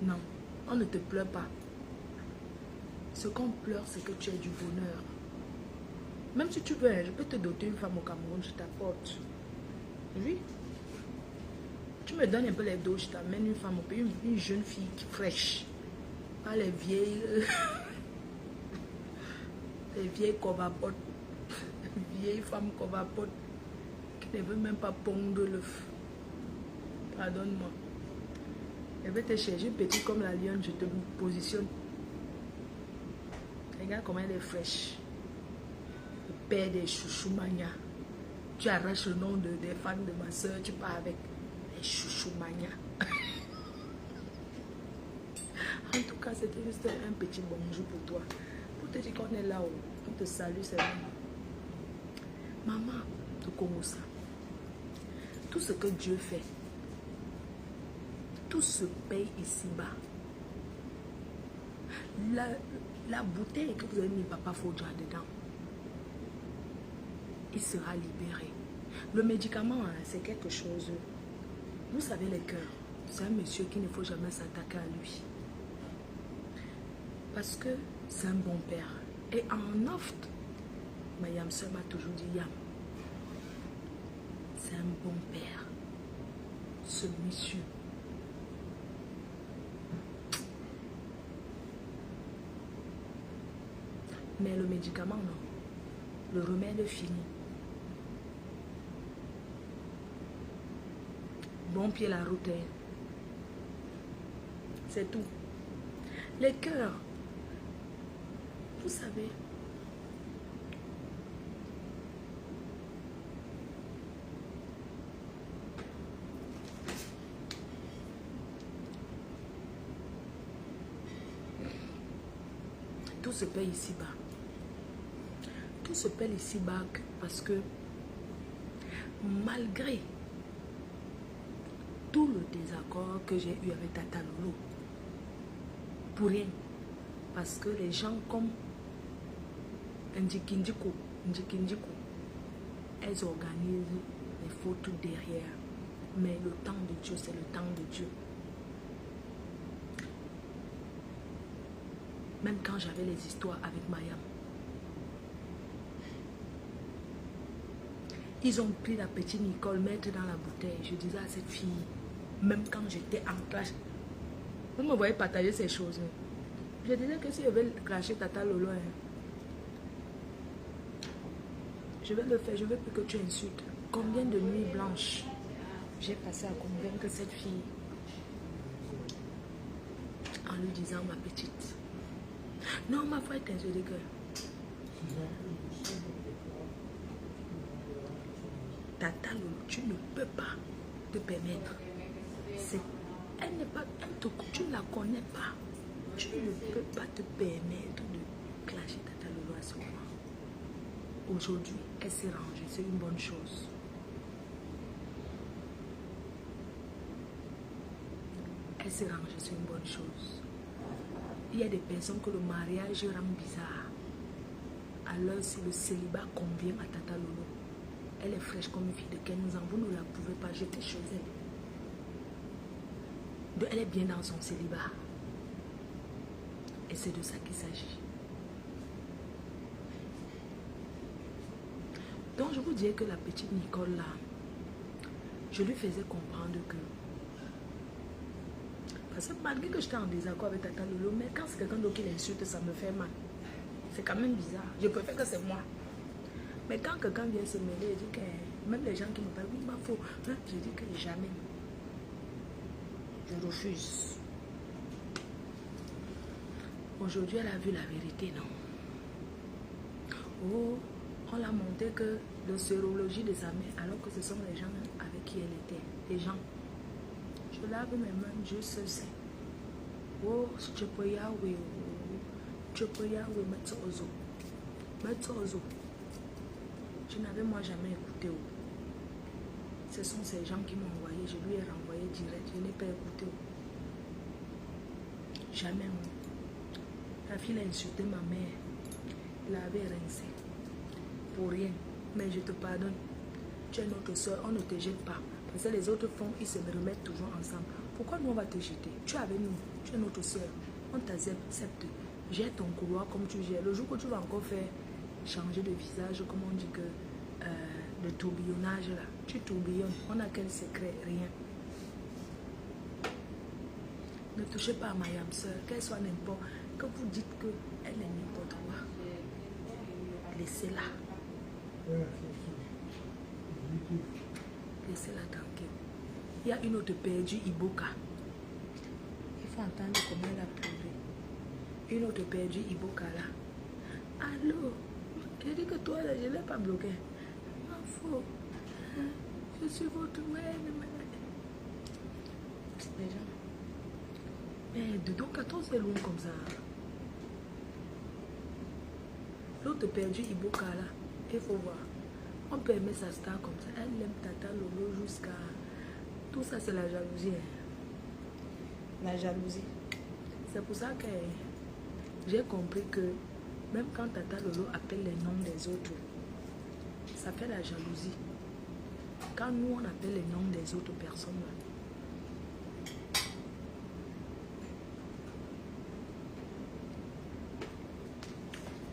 Non, on ne te pleure pas. Ce qu'on pleure, c'est que tu as du bonheur. Même si tu veux, je peux te doter une femme au Cameroun, je t'apporte. Oui. Tu me donnes un peu les dos, je t'amène une femme au pays, une jeune fille qui fraîche. Pas les vieilles... les vieilles covapotes. Vieilles femmes covapotes qui ne veulent même pas pondre l'œuf. Pardonne-moi. Je vais te chercher petite comme la lionne, je te positionne. Regarde comment elle est fraîche. Le père des chouchoumania. Tu arraches le nom des fans de ma soeur, tu pars avec les chouchoumania. En tout cas, c'était juste un petit bonjour pour toi. Pour te dire qu'on est là, on te salue, c'est bon. Maman de Kongosa, tout ce que Dieu fait, tout se paye ici-bas. La bouteille que vous avez mis Papa Fodja dedans, il sera libéré. Le médicament, hein, c'est quelque chose. Vous savez les cœurs. C'est un monsieur qui ne faut jamais s'attaquer à lui. Parce que c'est un bon père. Et en oft, Mayam Soeur m'a toujours dit, Yam, c'est un bon père. Ce monsieur. Mais le médicament, non. Le remède est fini. Bon pied la route. C'est tout. Les cœurs. Vous savez. Tout se paye ici-bas. Tout se paye ici-bas parce que malgré tout le désaccord que j'ai eu avec Tata Lolo, pour rien, parce que les gens comme Ndjikindjiko, elles organisent les photos derrière, mais le temps de Dieu, c'est le temps de Dieu. Même quand j'avais les histoires avec Mayam, ils ont pris la petite Nicole, mettre dans la bouteille. Je disais à cette fille, même quand j'étais en classe, vous me voyez partager ces choses. Je disais que si je vais cracher Tata Lolo, je vais le faire, je veux plus que tu insultes. Combien de nuits blanches j'ai passé à convaincre cette fille en lui disant, ma petite, non, ma foi est insultée que Tata Lolo, tu ne peux pas te permettre. Elle n'est pas, tu ne la connais pas. Tu ne peux pas te permettre de clasher Tata Lolo à ce moment. Aujourd'hui, elle s'est rangée, c'est une bonne chose. Elle s'est rangée, c'est une bonne chose. Il y a des personnes que le mariage rend bizarre. Alors si le célibat convient à Tata Lolo, elle est fraîche comme une fille de 15 ans, vous ne la pouvez pas jeter chez elle. Donc elle est bien dans son célibat. Et c'est de ça qu'il s'agit. Donc, je vous disais que la petite Nicole, là, je lui faisais comprendre que... Parce que malgré que j'étais en désaccord avec Tata Lolo, mais quand c'est quelqu'un d'autre qui l'insulte, ça me fait mal. C'est quand même bizarre. Je préfère que c'est moi. Mais quand quelqu'un vient se mêler, je dis que... Même les gens qui me parlent, oui, il faut... Je dis que jamais. Je refuse. Aujourd'hui, elle a vu la vérité, non? Oh, on l'a monté que le sérologie de sa mère, alors que ce sont les gens avec qui elle était. Les gens. Je lave mes mains, Dieu seul sait. Oh, je peux y aller. Je peux y aller, mettre aux eaux. Mettre aux eaux. Je n'avais moi jamais écouté. Ce sont ces gens qui m'ont envoyé. Je lui ai renvoyé direct. Je n'ai pas écouté. Jamais. La fille a insulté ma mère. Elle avait rincé. Pour rien. Mais je te pardonne. Tu es notre soeur. On ne te jette pas. Parce que les autres font, ils se remettent toujours ensemble. Pourquoi nous on va te jeter? Tu es avec nous. Tu es notre soeur. On t'accepte. Gère ton couloir comme tu gères. Le jour que tu vas encore faire changer de visage, comme on dit que le tourbillonnage là, tu tourbillonnes. On a quel secret? Rien. Ne touchez pas à ma âme sœur, qu'elle soit n'importe, que vous dites qu'elle est n'importe quoi. Laissez-la. Laissez-la tranquille. Il y a une autre perdue, Iboka. Il faut entendre comment elle a pleuré. Une autre perdue, Iboka là. Allô? J'ai dit que toi là, je ne l'ai pas bloqué. Ma faute. Je suis votre mère. Les gens. Mais dedans 14 c'est loin comme ça. L'autre perdu Iboka là, il faut voir. On peut aimer sa star comme ça. Elle aime Tata Lolo jusqu'à... Tout ça c'est la jalousie. La jalousie. C'est pour ça que j'ai compris que même quand Tata Lolo appelle les noms des autres, ça fait la jalousie. Quand nous on appelle les noms des autres personnes là,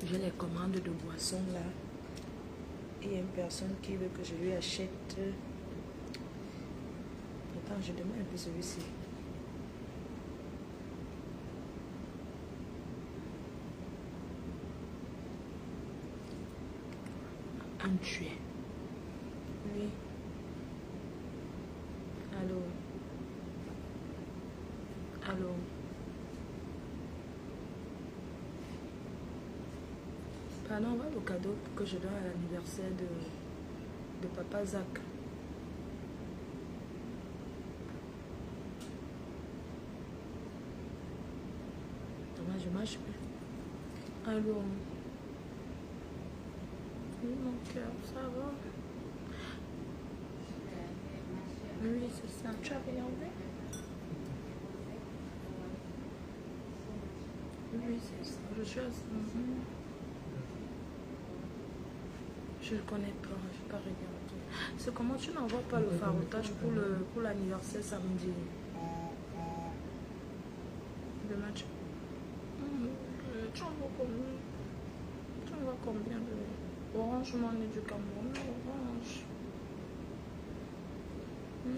j'ai les commandes de boissons là. Et il y a une personne qui veut que je lui achète. Attends, je demande un peu celui-ci. Un tué. Oui. Allô. Allô. Pardon, voilà le cadeau que je donne à l'anniversaire de papa Zach. Dommage, je marche plus. Allô. Oui, mon cœur, ça va? Oui, c'est ça. Tu as regardé? Oui, c'est ça. Je suis à... Je ne connais pas, je n'ai pas regardé. C'est comment tu n'envoies pas le farotage pour l'anniversaire samedi? Demain, tu envoies combien? Tu envoies combien de... Orange Money du Cameroun? Orange.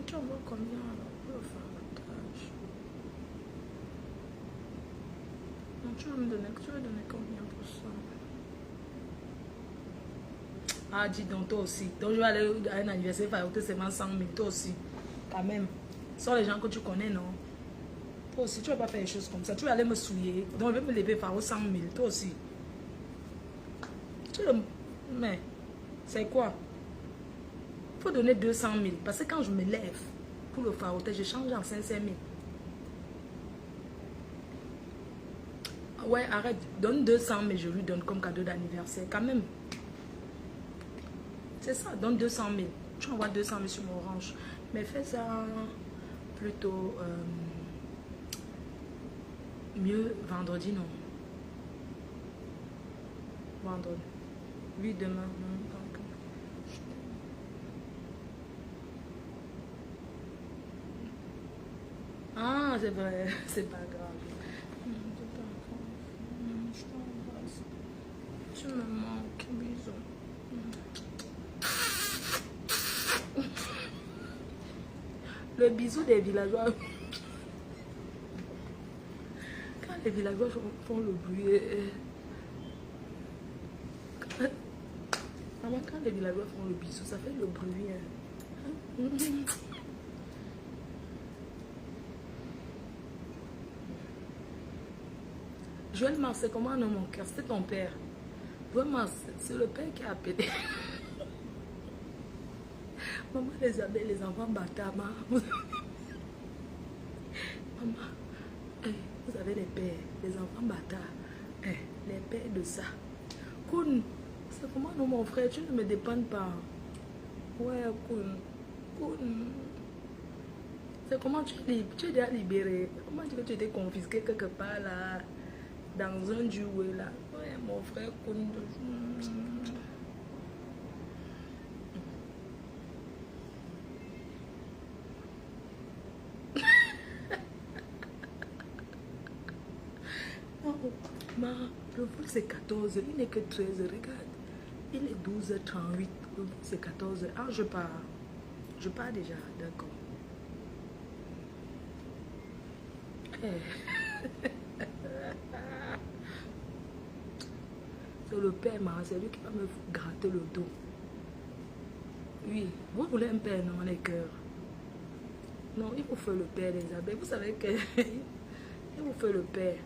Tu envoies combien alors pour le farotage? Donc, tu vas me donner combien pour ça? Ah, dis donc, toi aussi. Donc, je vais aller à un anniversaire, faire seulement 100 000, toi aussi. Quand même. Ce sont les gens que tu connais, non? Toi aussi, tu ne vas pas faire des choses comme ça. Tu vas aller me souiller. Donc, je vais me lever par 100 000, toi aussi. Mais, c'est quoi? Il faut donner 200 000. Parce que quand je me lève pour le farotage, je change en 500 000. Ouais, arrête. Donne 200 000, je lui donne comme cadeau d'anniversaire. Quand même. C'est ça, donne 200 000. Tu envoies 200 000 sur mon orange. Mais fais ça plutôt mieux vendredi, non? Vendredi. Oui, demain. Non, donc, ah, c'est vrai. C'est pas grave. Je t'embrasse. Tu me manques. Bisous. Le bisou des villageois. Quand les villageois font le bruit. Maman, quand les villageois font le bisou, ça fait le bruit. Joël Mars, c'est comment non mon cœur? C'était ton père. Joël Mars, c'est le père qui a appelé. Maman les abeilles, les enfants bâtards. Maman, vous avez les pères, les enfants bâtards. Les pères de ça. Koun, c'est comment non mon frère? Tu ne me dépendes pas. Ouais, Koun. Koun. C'est comment tu es déjà libéré? Comment tu dis que tu étais confisqué quelque part là? Dans un duo là. Ouais, mon frère Koun. Le vol c'est 14, il n'est que 13, regarde. Il est 12h38, le vol c'est 14. Ah, je pars. Je pars déjà, d'accord. C'est le père, c'est lui qui va me gratter le dos. Oui, vous voulez un père, non, les cœurs. Non, il vous fait le père, les abeilles. Vous savez que il vous fait le père.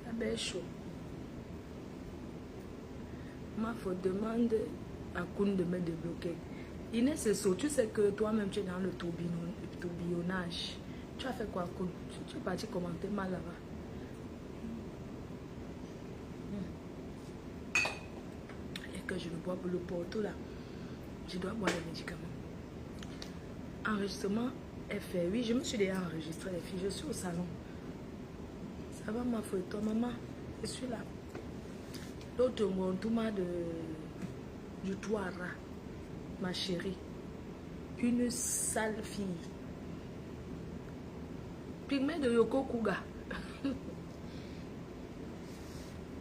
Abeille chaud. Ma faute demande à Koun de me débloquer. Inès, c'est ça. Tu sais que toi-même, tu es dans le tourbillonnage. Tu as fait quoi, Koun? Tu es parti commenter mal là-bas. Et que je le bois pour le porto là. Je dois boire les médicaments. Enregistrement est fait. Oui, je me suis déjà enregistré les filles. Je suis au salon. Ça va ma faute, toi maman? Je suis là. L'autre montouma du Touara, ma chérie. Une sale fille. Pygmée de Yoko Kuga.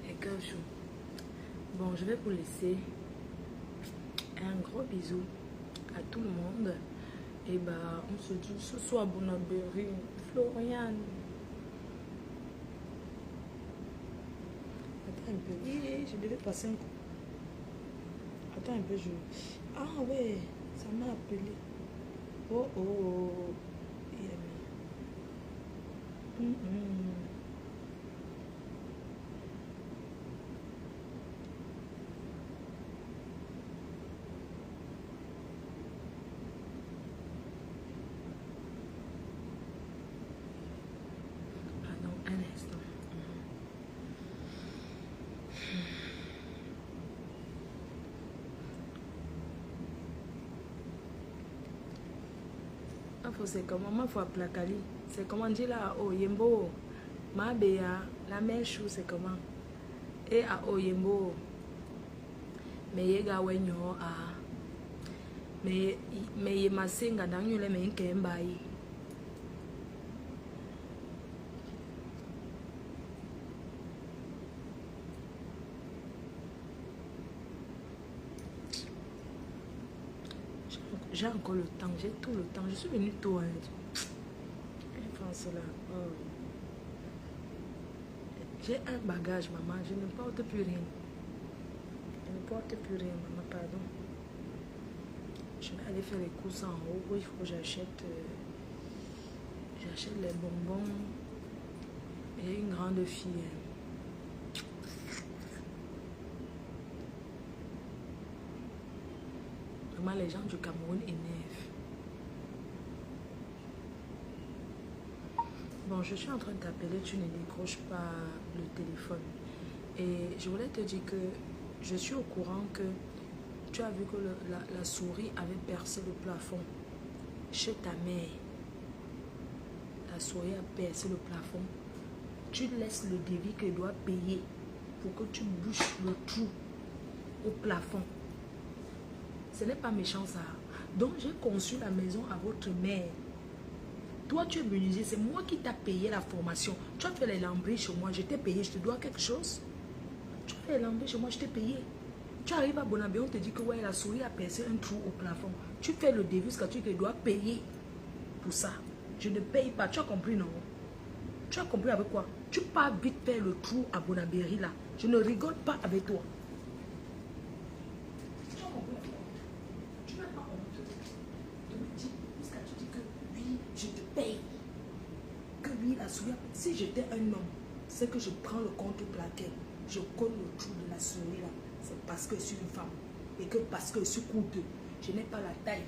Et que je... Bon, je vais vous laisser. Un gros bisou à tout le monde. Et bah, on se dit ce soir, bon appétit, Floriane. Attends un peu. Oui, je devais passer un coup. Attends un peu, je... Ah ouais, ça m'a appelé. Oh oh. C'est comment ma foi placali. C'est comment dire là Oyembo. Ma béa, la mèche c'est comment. Et à Oyembo. Mais yega wenyo a. Mais ye masenga dans yule me nkembai. J'ai encore le temps, j'ai tout le temps. Je suis venue tôt. France là. Oh. J'ai un bagage, maman. Je ne porte plus rien. Je ne porte plus rien, maman. Pardon. Je vais aller faire les courses en haut. Il faut que j'achète les bonbons. Et une grande fille. Les gens du Cameroun énervent. Bon, je suis en train de t'appeler, tu ne décroches pas le téléphone. Et je voulais te dire que je suis au courant que tu as vu que la souris avait percé le plafond chez ta mère. La souris a percé le plafond. Tu laisses le débit qu'elle doit payer pour que tu bouches le trou au plafond. Ce n'est pas méchant ça. Donc j'ai conçu la maison à votre mère. Toi tu es menuisier, c'est moi qui t'ai payé la formation. Tu as fait les lambris chez moi, je t'ai payé, je te dois quelque chose. Tu as fait les lambris chez moi, je t'ai payé. Tu arrives à Bonabé, on te dit que ouais, la souris a percé un trou au plafond. Tu fais le devis que tu te dois payer. pour ça. Je ne paye pas. Tu as compris, non? Tu as compris avec quoi? Tu pars vite faire le trou à Bonabéry là. Je ne rigole pas avec toi. Tu as compris avec quoi? Tu n'as pas honte de me dire, jusqu'à tu dis que oui, je te paye. Que oui, la souris. Si j'étais un homme, c'est que je prends le compte plaqué. Je colle le trou de la souris là. C'est parce que je suis une femme. Et que parce que je suis courte, je n'ai pas la taille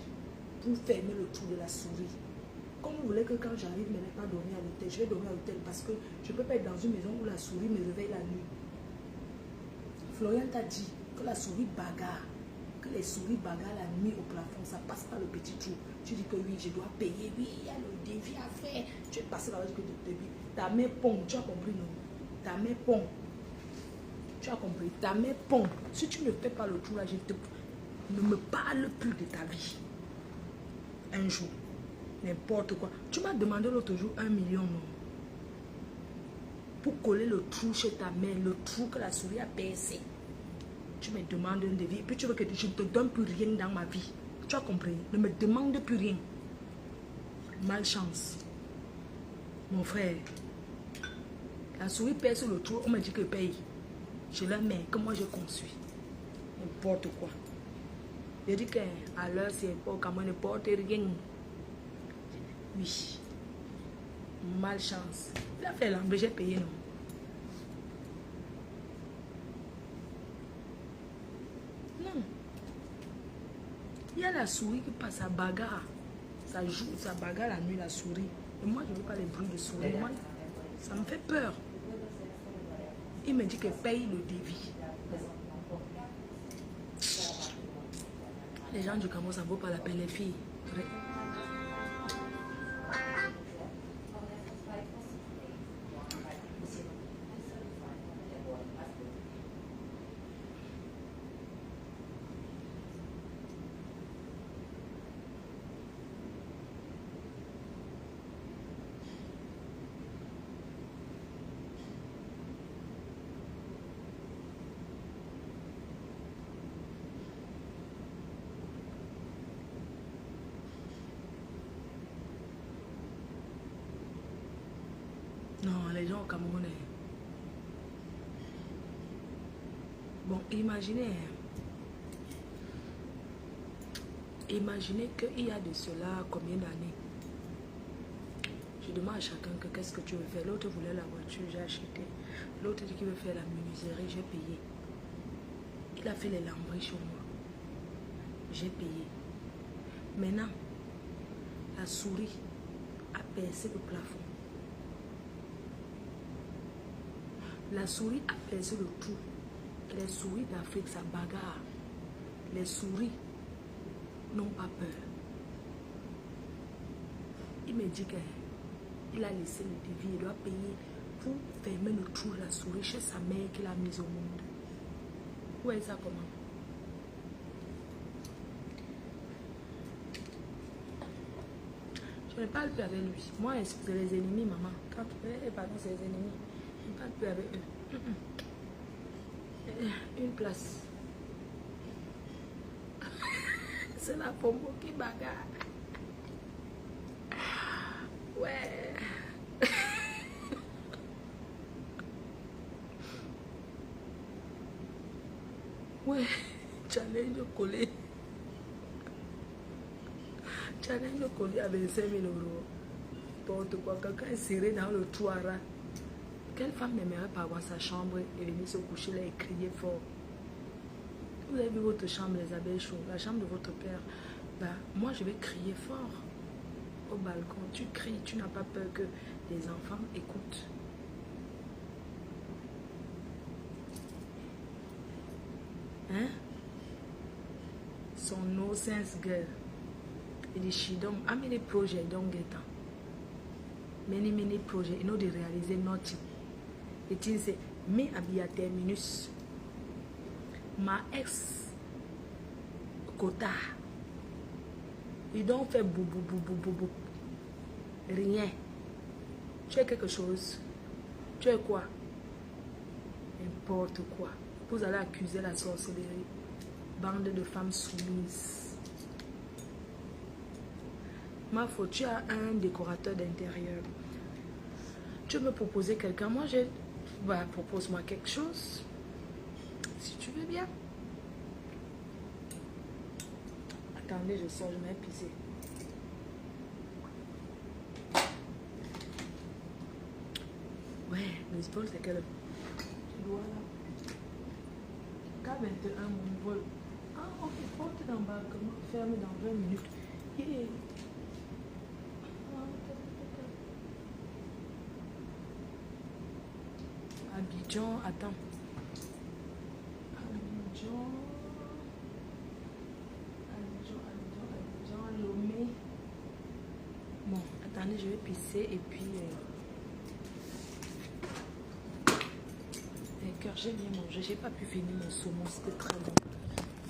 pour fermer le trou de la souris. Comme vous voulez que quand j'arrive, je n'ai pas dormi à l'hôtel. Je vais dormir à l'hôtel parce que je ne peux pas être dans une maison où la souris me réveille la nuit. Florian t'a dit que la souris bagarre. Que les souris bagarrent la nuit au plafond. Ça passe par le petit trou. Tu dis que oui, je dois payer. Oui, il y a le défi à faire. Tu es passé là-bas que tu débit. Ta main pond. Tu as compris, non? Ta main pond. Tu as compris? Ta main pond. Si tu ne fais pas le trou là, ne me parle plus de ta vie. Un jour. N'importe quoi. Tu m'as demandé l'autre jour 1 million, non? Pour coller le trou chez ta mère, le trou que la souris a percé. Tu me demandes un devis. Et puis tu veux que je ne te donne plus rien dans ma vie. Tu as compris? Ne me demande plus rien. Malchance. Mon frère. La souris perce le trou. On me dit que paye. Je la mets que moi je conçus. N'importe quoi. Je dis qu'à l'heure, c'est pas comme ne porte rien. Oui. Malchance. Il a fait l'emblée, j'ai payé, non? Non. Il y a la souris qui passe à bagarre. Ça joue, ça bagarre la nuit, la souris. Et moi, je ne veux pas les bruits de souris. Moi, ça me fait peur. Il me dit que paye le devis. Les gens du Cameroun, ça ne vaut pas la peine, les filles. Non, les gens au Cameroun. Bon, imaginez. Imaginez qu'il y a de cela combien d'années. Je demande à chacun que qu'est-ce que tu veux faire. L'autre voulait la voiture, j'ai acheté. L'autre dit qu'il veut faire la menuiserie, j'ai payé. Il a fait les lambris chez moi. J'ai payé. Maintenant, la souris a percé le plafond. La souris a percé le trou. Les souris d'Afrique, ça bagarre. Les souris n'ont pas peur. Il me dit qu'il a laissé le devis, il doit payer pour fermer le trou de la souris chez sa mère qu'il a mise au monde. Où est ça comment? Je ne parle plus avec lui. Moi, c'est les ennemis, maman. Quand tu peux, pardon, c'est les ennemis. Je ne parle plus avec eux. Une place. C'est la pompe qui bagarre. Ouais. Ouais. Challenge de coller. Challenge de coller à 25 000 €. N'importe quoi. Quelqu'un est serré dans le trou à rat. Quelle femme n'aimerait pas avoir sa chambre et venir se coucher là et crier fort? Vous avez vu votre chambre, les abeilles chaudes, la chambre de votre père. Bah, moi, je vais crier fort au balcon. Tu cries, tu n'as pas peur que les enfants écoutent. Hein? Son no sense girl. It is she don't. How many projects don't get on? Many projects. You know they realize nothing. It is me abia terminus. Ma ex quota. Ils don't faire bou. Rien. Tu es quelque chose. Tu es quoi? N'importe quoi. Vous allez accuser la sorcellerie. Bande de femmes soumises. Ma faute, tu as un décorateur d'intérieur. Tu veux me proposer quelqu'un? Moi, j'ai... Bah, propose-moi quelque chose. Si tu veux bien. Attendez, je sors, je vais pisser. Ouais, le vol, c'est quelle heure? Voilà. K21, mon vol. Ah, ok, porte d'embarquement ferme dans 20 minutes. Yeah. Abidjan, attends. Abidjan, Lomé. Bon, attendez, je vais pisser et puis... j'ai bien mangé, j'ai pas pu finir mon saumon, c'était très bon.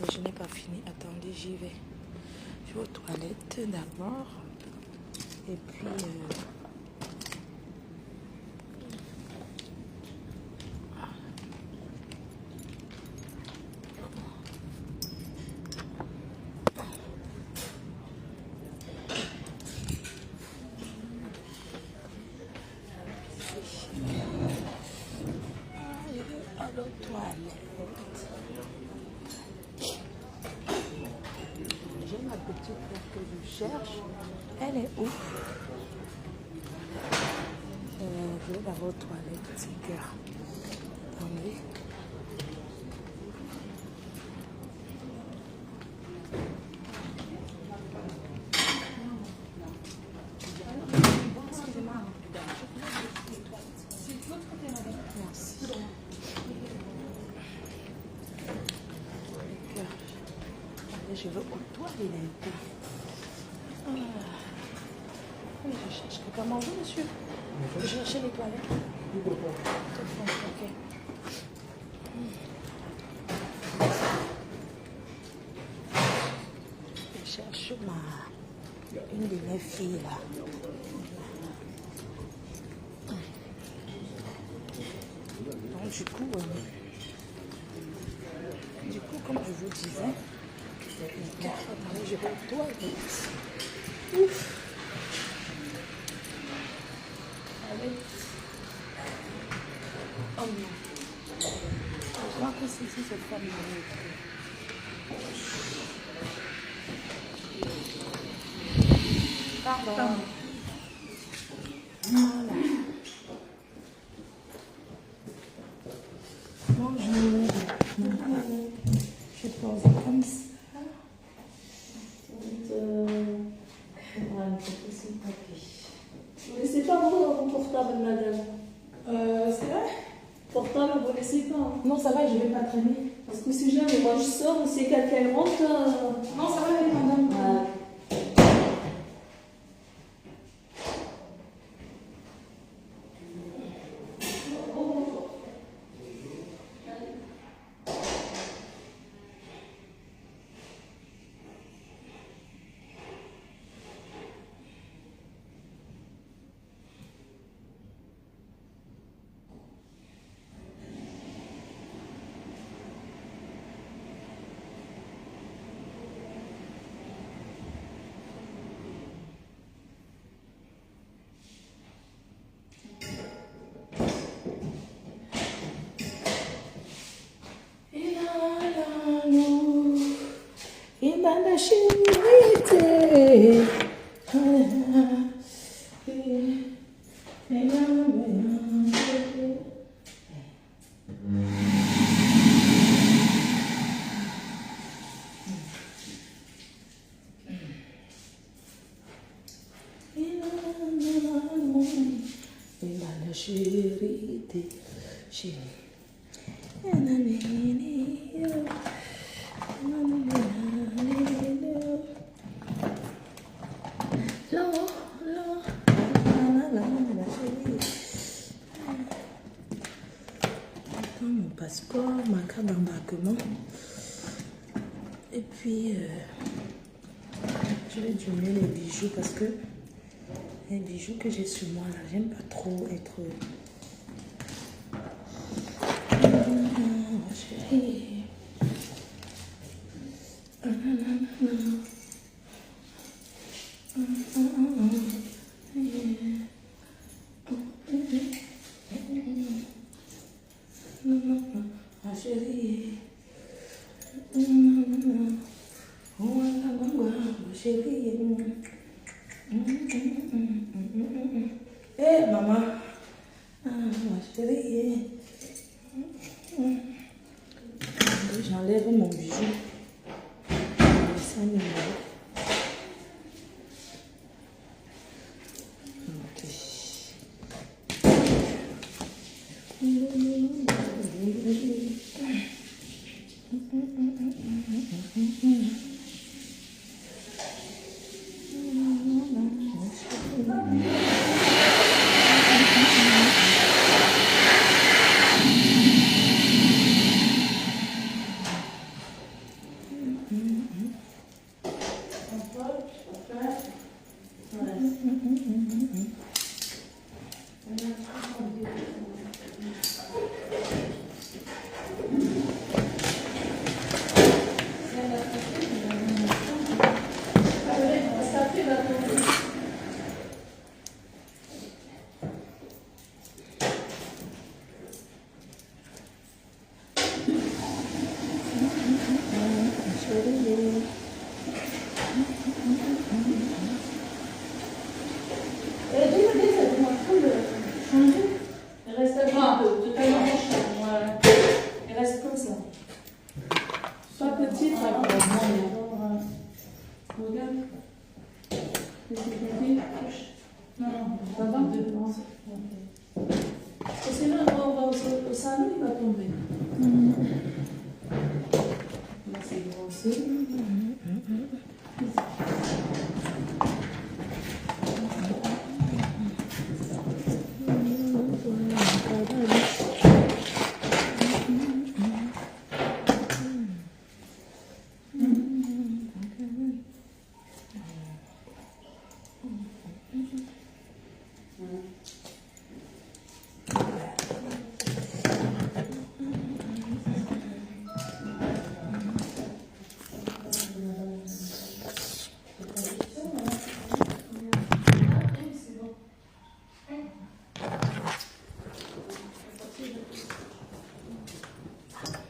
Mais je n'ai pas fini, attendez, j'y vais. Je vais aux toilettes d'abord. Et puis... j'ai ma petite fleur que je cherche. Elle est où? Je vais d'abord aux toilettes, petit cœur. Attendez. Je veux aux toilettes. Oui, je cherche quelqu'un à manger, monsieur. Je cherche les toilettes. Ok. Je cherche une de mes filles là. Donc du coup, comme je vous disais, attendez, je vais aux toilettes. Ouf. Allez. Oh non. Je crois que c'est ici cette femme Pardon. Voilà. Bonjour. Je pose comme ça. Voilà, c'est le papier. Vous ne laissez pas mon portable, madame? C'est vrai? Portable, vous ne laissez pas. Hein. Non, ça va, je ne vais pas traîner. Parce que si jamais moi je sors, si quelqu'un rentre... Non, ça va aller, madame. Mon passeport, ma carte d'embarquement. Et puis, je vais diminuer les bijoux parce que les bijoux que j'ai sur moi, là, j'aime pas trop être... Chérie. chérie. Eh, maman. Ah, ma chérie. J'enlève mon bijou. Ça me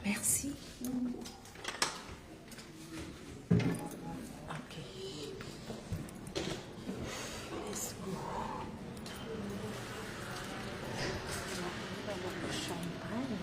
merci. Ok. Let's go. Le champagne.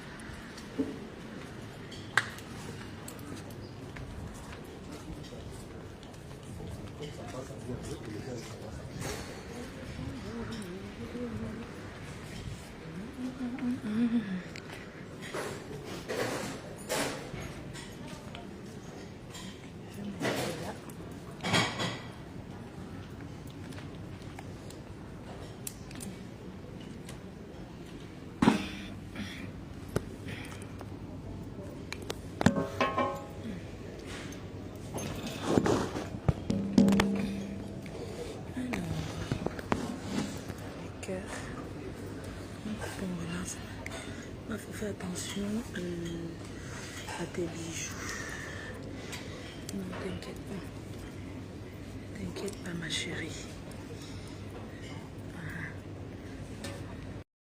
Il faut faire attention à tes bijoux. Non, t'inquiète pas. T'inquiète pas, ma chérie.